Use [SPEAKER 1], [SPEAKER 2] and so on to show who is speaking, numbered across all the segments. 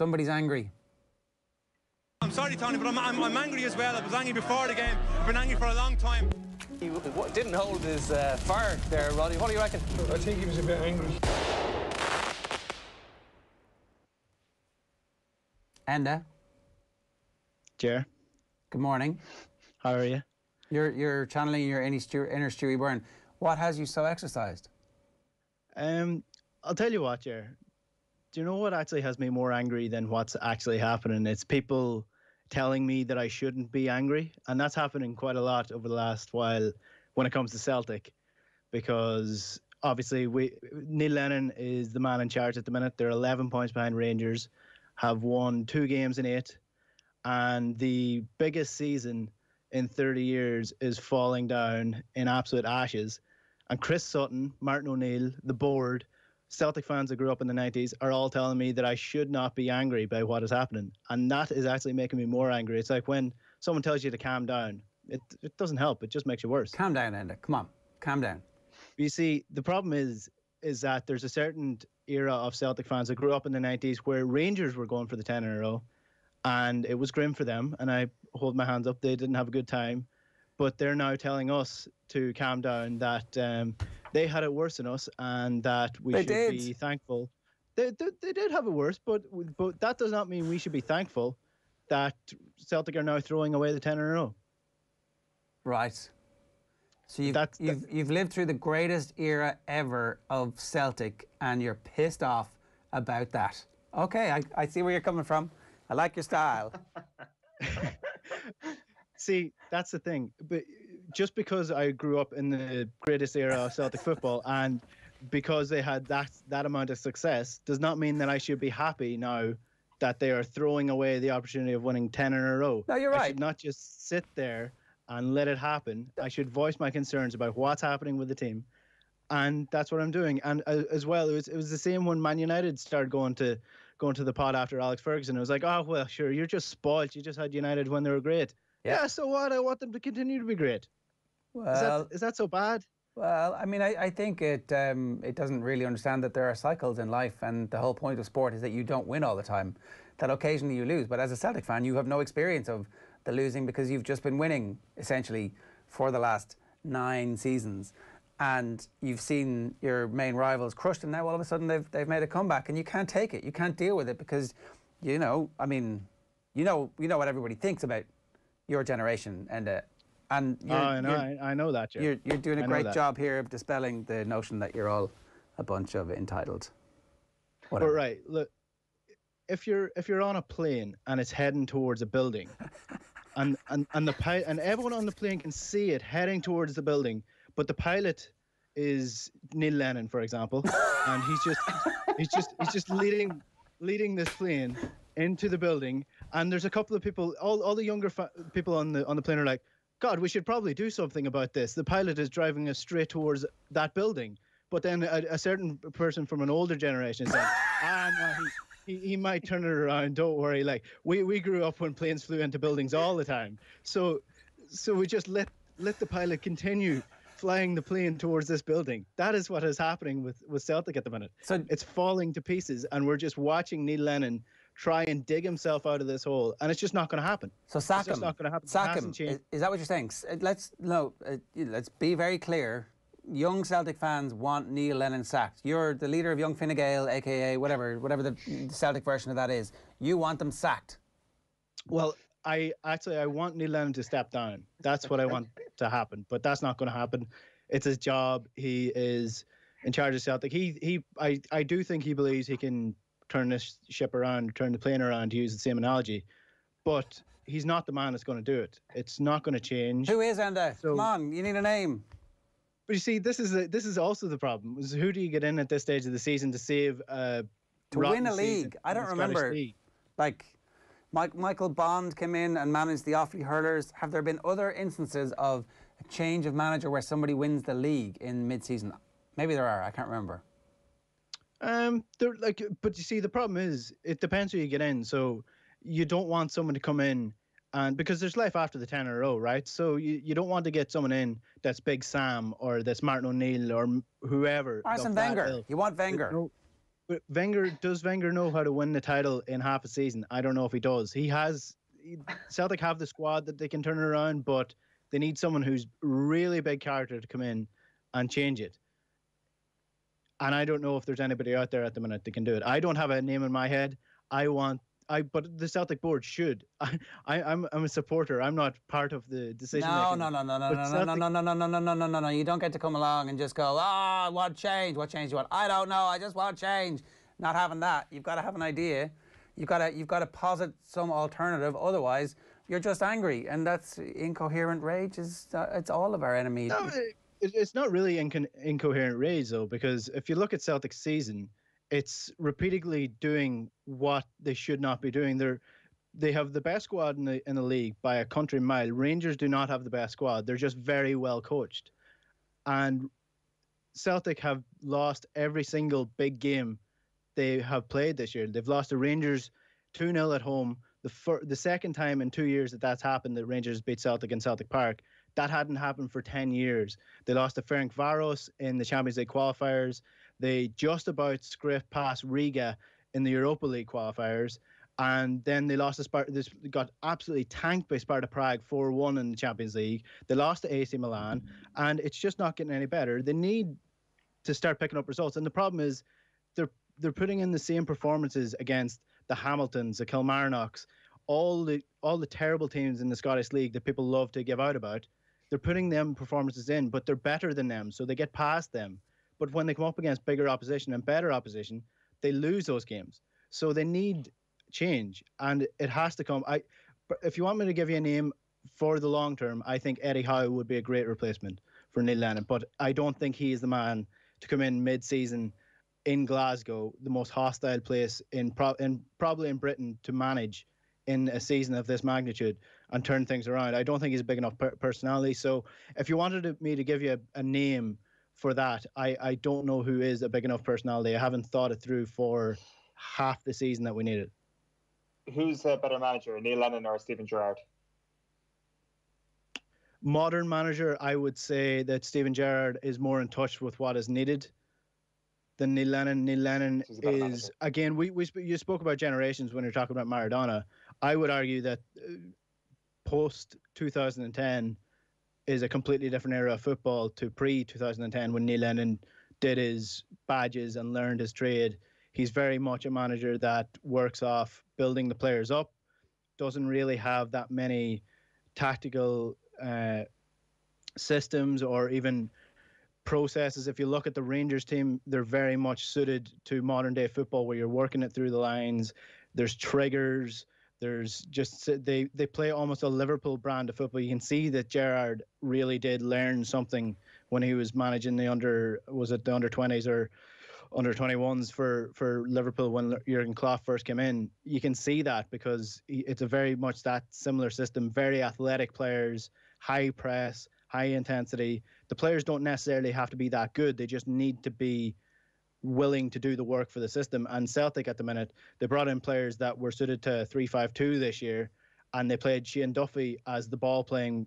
[SPEAKER 1] Somebody's angry.
[SPEAKER 2] I'm sorry, Tony, but I'm angry as well. I was angry before the game. I've been angry for a long time.
[SPEAKER 3] He didn't hold his fire there, Roddy. What do you reckon?
[SPEAKER 4] I think he was a bit angry.
[SPEAKER 1] Enda.
[SPEAKER 5] Ger.
[SPEAKER 1] Good morning.
[SPEAKER 5] How are you?
[SPEAKER 1] You're channeling your inner Stewie Byrne. What has you so exercised?
[SPEAKER 5] I'll tell you what, Ger. Do you know what actually has me more angry than what's actually happening? It's people telling me that I shouldn't be angry. And that's happening quite a lot over the last while when it comes to Celtic. Because obviously Neil Lennon is the man in charge at the minute. They're 11 points behind Rangers, have won 2 games in 8. And the biggest season in 30 years is falling down in absolute ashes. And Chris Sutton, Martin O'Neill, the board, Celtic fans that grew up in the 90s are all telling me that I should not be angry by what is happening. And that is actually making me more angry. It's like when someone tells you to calm down. It doesn't help. It just makes you worse.
[SPEAKER 1] Calm down, Enda. Come on. Calm down.
[SPEAKER 5] You see, the problem is that there's a certain era of Celtic fans that grew up in the 90s where Rangers were going for the 10 in a row. And it was grim for them. And I hold my hands up. They didn't have a good time. But they're now telling us to calm down, that they had it worse than us and that we should be thankful. They did have it worse, but that does not mean we should be thankful that Celtic are now throwing away the 10 in a row.
[SPEAKER 1] Right. So you've lived through the greatest era ever of Celtic and you're pissed off about that. Okay, I see where you're coming from. I like your style.
[SPEAKER 5] See, that's the thing. But just because I grew up in the greatest era of Celtic football and because they had that amount of success does not mean that I should be happy now that they are throwing away the opportunity of winning 10 in a row.
[SPEAKER 1] No, you're right.
[SPEAKER 5] I should not just sit there and let it happen. I should voice my concerns about what's happening with the team. And that's what I'm doing. And as well, it was the same when Man United started going to the pod after Alex Ferguson. It was like, oh, well, sure, you're just spoiled. You just had United when they were great. Yeah, so what? I want them to continue to be great. Well, is that so bad?
[SPEAKER 1] Well, I mean, I think it doesn't really understand that there are cycles in life, and the whole point of sport is that you don't win all the time, that occasionally you lose. But as a Celtic fan, you have no experience of the losing because you've just been winning, essentially, for the last 9 seasons. And you've seen your main rivals crushed, and now all of a sudden they've made a comeback, and you can't take it. You can't deal with it because, you know what everybody thinks about your generation, and
[SPEAKER 5] I know that.
[SPEAKER 1] You're doing a great job here of dispelling the notion that you're all a bunch of entitled. Whatever.
[SPEAKER 5] But right, look, if you're on a plane and it's heading towards a building, and everyone on the plane can see it heading towards the building, but the pilot is Neil Lennon, for example, and he's just leading this plane into the building, and there's a couple of people, all the younger people on the plane are like, God, we should probably do something about this. The pilot is driving us straight towards that building. But then a certain person from an older generation is saying, no, he might turn it around, don't worry. Like, we grew up when planes flew into buildings all the time. So we just let the pilot continue flying the plane towards this building. That is what is happening with Celtic at the minute. So it's falling to pieces, and we're just watching Neil Lennon try and dig himself out of this hole, and it's just not going to happen.
[SPEAKER 1] So sack him.
[SPEAKER 5] It's just not going to happen.
[SPEAKER 1] Sack him. Is that what you're saying? Let's be very clear. Young Celtic fans want Neil Lennon sacked. You're the leader of Young Fine Gael, aka whatever the Celtic version of that is. You want them sacked.
[SPEAKER 5] Well, I want Neil Lennon to step down. That's what I want to happen. But that's not going to happen. It's his job. He is in charge of Celtic. I do think he believes he can turn this ship around, turn the plane around, to use the same analogy. But he's not the man that's going to do it. It's not going to change.
[SPEAKER 1] Who is, Enda? Come on, you need a name.
[SPEAKER 5] But you see, this is also the problem. Is who do you get in at this stage of the season to save to
[SPEAKER 1] win a league? I don't remember. Like, Michael Bond came in and managed the Offaly Hurlers. Have there been other instances of a change of manager where somebody wins the league in mid-season? Maybe there are. I can't remember.
[SPEAKER 5] But you see, the problem is it depends who you get in. So you don't want someone to come in, and because there's life after the 10 in a row, right? So you don't want to get someone in that's Big Sam or that's Martin O'Neill or whoever.
[SPEAKER 1] Arsene Wenger. You want Wenger.
[SPEAKER 5] But does Wenger know how to win the title in half a season? I don't know if he does. Celtic have the squad that they can turn it around, but they need someone who's really big character to come in and change it. And I don't know if there's anybody out there at the minute that can do it. I don't have a name in my head. But the Celtic board should. I'm a supporter. I'm not part of the decision making.
[SPEAKER 1] No. You don't get to come along and just go, I want change. What change do you want? I don't know. I just want change. Not having that. You've got to have an idea. You've got to posit some alternative. Otherwise, you're just angry, and that's incoherent rage. It's all of our enemy.
[SPEAKER 5] No, it's not really incoherent rage though, because if you look at Celtic's season, it's repeatedly doing what they should not be doing. They have the best squad in the league by a country mile. Rangers do not have the best squad. They're just very well coached. And Celtic have lost every single big game they have played this year. They've lost to Rangers 2-0 at home. The second time in 2 years that's happened, that Rangers beat Celtic in Celtic Park. That hadn't happened for 10 years. They lost to Ferencváros in the Champions League qualifiers. They just about scraped past Riga in the Europa League qualifiers. And then they lost to Sparta. They got absolutely tanked by Sparta Prague 4-1 in the Champions League. They lost to AC Milan. And it's just not getting any better. They need to start picking up results. And the problem is they're putting in the same performances against the Hamiltons, the Kilmarnocks, all the terrible teams in the Scottish League that people love to give out about. They're putting them performances in, but they're better than them, so they get past them. But when they come up against bigger opposition and better opposition, they lose those games. So they need change, and it has to come. If you want me to give you a name for the long term, I think Eddie Howe would be a great replacement for Neil Lennon, but I don't think he is the man to come in mid-season in Glasgow, the most hostile place probably in Britain to manage in a season of this magnitude and turn things around. I don't think he's a big enough personality. So if you wanted me to give you a name for that, I don't know who is a big enough personality. I haven't thought it through for half the season that we needed.
[SPEAKER 4] Who's a better manager, Neil Lennon or Steven Gerrard?
[SPEAKER 5] Modern manager, I would say that Steven Gerrard is more in touch with what is needed than Neil Lennon. Neil Lennon is, again, you spoke about generations when you're talking about Maradona. I would argue that post 2010 is a completely different era of football to pre 2010 when Neil Lennon did his badges and learned his trade. He's very much a manager that works off building the players up, doesn't really have that many tactical systems or even processes. If you look at the Rangers team, they're very much suited to modern day football where you're working it through the lines. There's triggers. There's just they play almost a Liverpool brand of football. You can see that Gerrard really did learn something when he was managing the under 20s or under 21s for Liverpool when Jurgen Klopp first came in. You can see that because it's a very much that similar system. Very athletic players, high press, high intensity. The players don't necessarily have to be that good. They just need to be willing to do the work for the system. And Celtic at the minute, they brought in players that were suited to 3-5-2 this year, and they played Shane Duffy as the ball-playing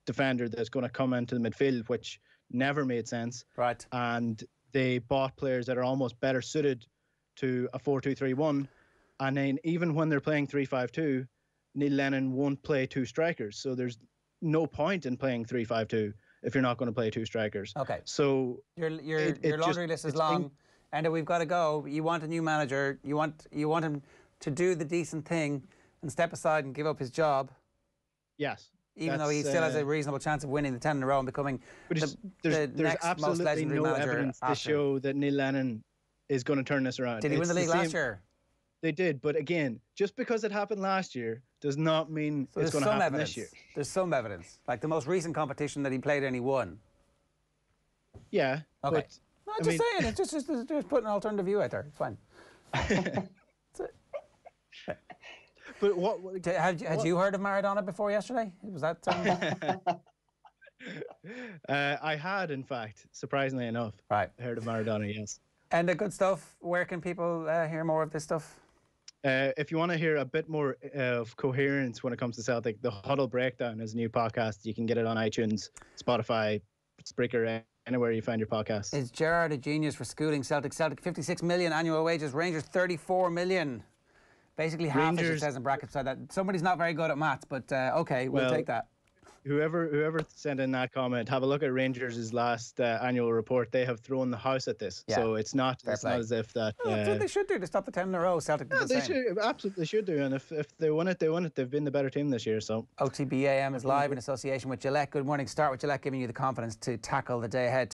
[SPEAKER 5] defender that's going to come into the midfield, which never made sense.
[SPEAKER 1] Right.
[SPEAKER 5] And they bought players that are almost better suited to a 4-2-3-1. And then even when they're playing 3-5-2, Neil Lennon won't play two strikers. So there's no point in playing 3-5-2 if you're not going to play two strikers.
[SPEAKER 1] Okay.
[SPEAKER 5] So
[SPEAKER 1] your laundry list is long, and we've got to go. You want a new manager. You want him to do the decent thing and step aside and give up his job.
[SPEAKER 5] Yes.
[SPEAKER 1] Even though he still has a reasonable chance of winning the 10 in a row and becoming
[SPEAKER 5] there's
[SPEAKER 1] the next most legendary
[SPEAKER 5] no
[SPEAKER 1] manager
[SPEAKER 5] evidence to show that Neil Lennon is going to turn this around.
[SPEAKER 1] Did he win the league last year?
[SPEAKER 5] They did, but again, just because it happened last year does not mean it's going to happen this year.
[SPEAKER 1] There's some evidence. Like the most recent competition that he played and he won.
[SPEAKER 5] Yeah.
[SPEAKER 1] Okay. No, I'm just saying. It's just putting an alternative view out there. It's fine.
[SPEAKER 5] But what
[SPEAKER 1] had you heard of Maradona before yesterday? Was that?
[SPEAKER 5] I had, in fact, surprisingly enough.
[SPEAKER 1] Right.
[SPEAKER 5] Heard of Maradona, yes.
[SPEAKER 1] And the good stuff. Where can people hear more of this stuff?
[SPEAKER 5] If you want to hear a bit more of coherence when it comes to Celtic, the Huddle Breakdown is a new podcast. You can get it on iTunes, Spotify, Spreaker, anywhere you find your podcast.
[SPEAKER 1] Is Gerrard a genius for schooling Celtic? Celtic 56 million annual wages, Rangers 34 million. Basically half, as it says in brackets beside that. Somebody's not very good at maths, but okay, we'll take that.
[SPEAKER 5] Whoever sent in that comment, have a look at Rangers' last annual report. They have thrown the house at this, so it's not as if that.
[SPEAKER 1] That's what they should do to stop the 10 in a row. Celtic did the
[SPEAKER 5] they
[SPEAKER 1] same.
[SPEAKER 5] should absolutely should do, and if they won it, they won it. They've been the better team this year. So
[SPEAKER 1] OTB AM is live in association with Gillette. Good morning. Start with Gillette, giving you the confidence to tackle the day ahead.